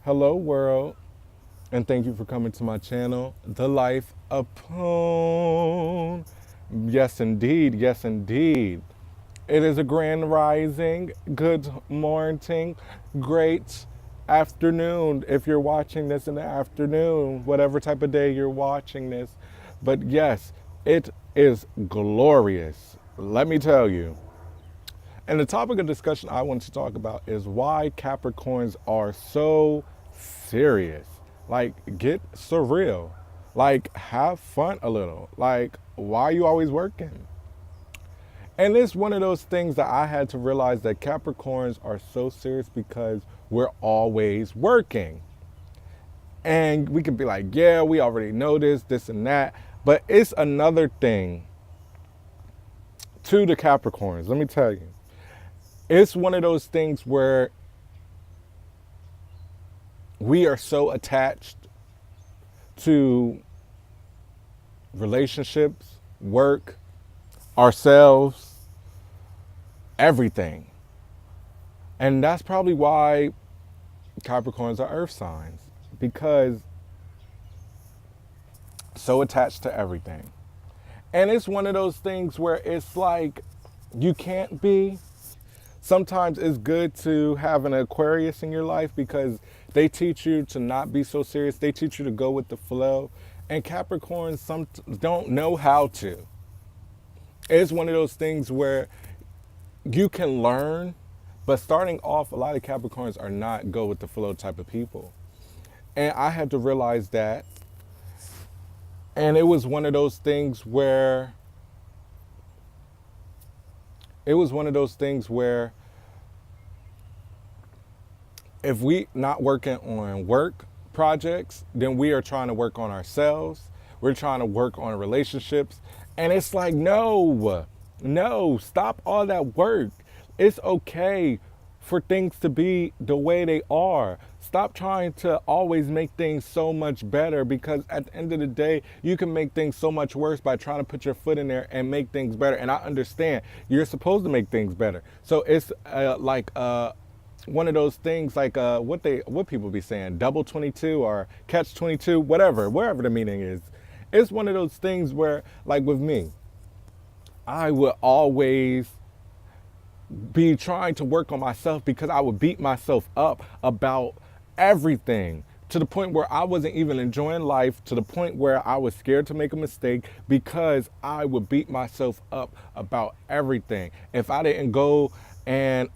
Hello, world, and thank you for coming to my channel, The Life of Poon. Yes, indeed. Yes, indeed. It is a grand rising. Good morning. Great afternoon if you're watching this in the afternoon, whatever type of day you're watching this. But yes, it is glorious. Let me tell you. And the topic of discussion I want to talk about is why Capricorns are so serious. Like, get surreal. Like, have fun a little. Like, why are you always working? And it's one of those things that I had to realize that Capricorns are so serious because we're always working. And we can be like, yeah, we already know this and that. But it's another thing to the Capricorns. Let me tell you. It's one of those things where we are so attached to relationships, work, ourselves, everything. And that's probably why Capricorns are earth signs, because so attached to everything. And it's one of those things where it's like you can't be. Sometimes it's good to have an Aquarius in your life because they teach you to not be so serious. They teach you to go with the flow. And Capricorns some don't know how to. It's one of those things where you can learn, but starting off, a lot of Capricorns are not go with the flow type of people. And I had to realize that. And it was one of those things where if we not working on work projects, then we are trying to work on ourselves. We're trying to work on relationships. And it's like, no, stop all that work. It's okay for things to be the way they are. Stop trying to always make things so much better, because at the end of the day, you can make things so much worse by trying to put your foot in there and make things better. And I understand you're supposed to make things better. So it's one of those things like what people be saying, double 22 or catch 22, wherever the meaning is. It's one of those things where, like with me, I would always be trying to work on myself because I would beat myself up about everything, to the point where I wasn't even enjoying life, to the point where I was scared to make a mistake because I would beat myself up about everything. If I didn't go get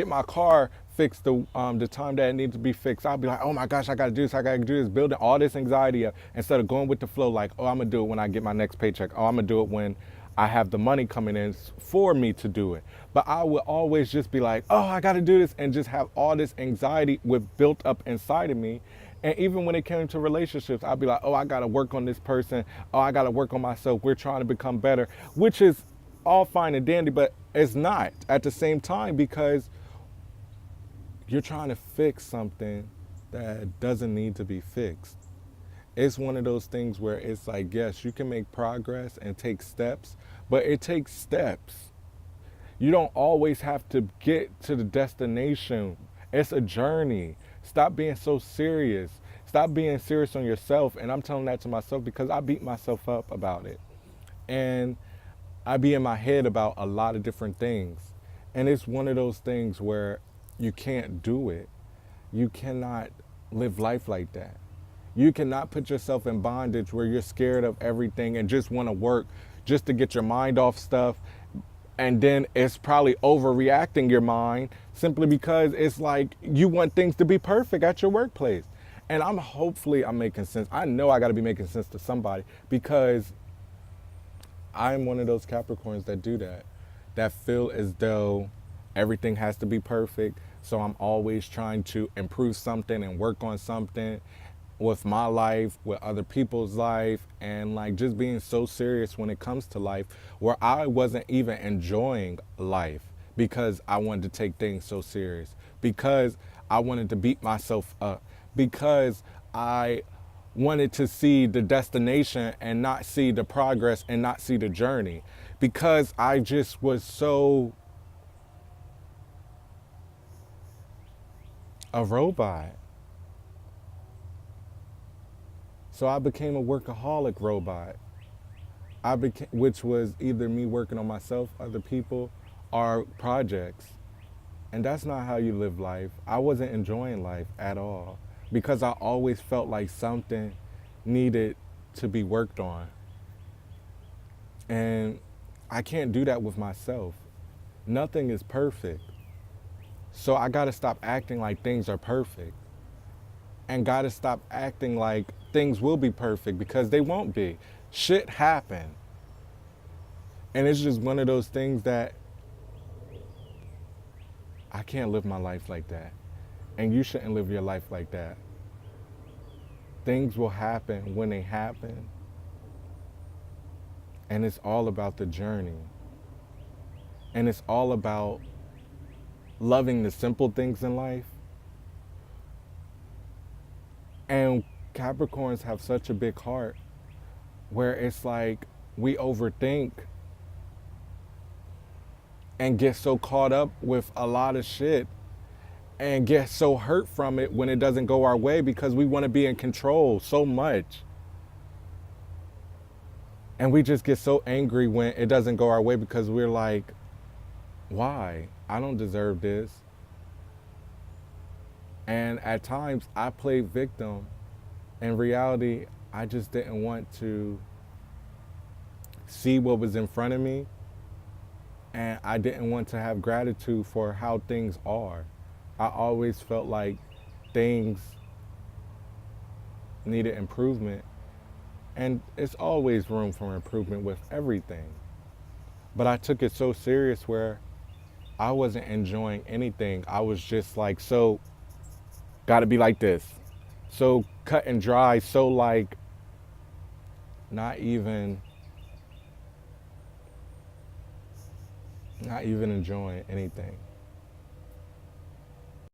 my car fixed the time that it needed to be fixed, I'd be like, oh my gosh, I gotta do this, building all this anxiety up instead of going with the flow, like, oh, I'm gonna do it when I get my next paycheck. Oh, I'm gonna do it when I have the money coming in for me to do it. But I would always just be like, oh, I gotta do this, and just have all this anxiety built up inside of me. And even when it came to relationships, I'd be like, oh, I gotta work on this person. Oh, I gotta work on myself. We're trying to become better, which is all fine and dandy, but it's not at the same time, because you're trying to fix something that doesn't need to be fixed. It's one of those things where it's like, yes, you can make progress and take steps, but it takes steps. You don't always have to get to the destination. It's a journey. Stop being so serious. Stop being serious on yourself. And I'm telling that to myself because I beat myself up about it. And I be in my head about a lot of different things. And it's one of those things where you can't do it. You cannot live life like that. You cannot put yourself in bondage where you're scared of everything and just want to work just to get your mind off stuff. And then it's probably overreacting your mind simply because it's like you want things to be perfect at your workplace. And hopefully I'm making sense. I know I got to be making sense to somebody, because I'm one of those Capricorns that do that feel as though everything has to be perfect. So I'm always trying to improve something and work on something with my life, with other people's life, and like just being so serious when it comes to life, where I wasn't even enjoying life because I wanted to take things so serious, because I wanted to beat myself up, because I wanted to see the destination and not see the progress and not see the journey, because I just was so A robot. So I became a workaholic robot. Which was either me working on myself, other people, or projects. And that's not how you live life. I wasn't enjoying life at all because I always felt like something needed to be worked on. And I can't do that with myself. Nothing is perfect. So I got to stop acting like things are perfect and got to stop acting like things will be perfect because they won't be. Shit happen. And it's just one of those things that I can't live my life like that. And you shouldn't live your life like that. Things will happen when they happen. And it's all about the journey. And it's all about loving the simple things in life. And Capricorns have such a big heart where it's like we overthink and get so caught up with a lot of shit and get so hurt from it when it doesn't go our way because we want to be in control so much. And we just get so angry when it doesn't go our way because we're like, why? I don't deserve this. And at times I played victim. In reality, I just didn't want to see what was in front of me. And I didn't want to have gratitude for how things are. I always felt like things needed improvement. And it's always room for improvement with everything. But I took it so serious where I wasn't enjoying anything. I was just like, so, gotta be like this. So cut and dry, so like, not even enjoying anything.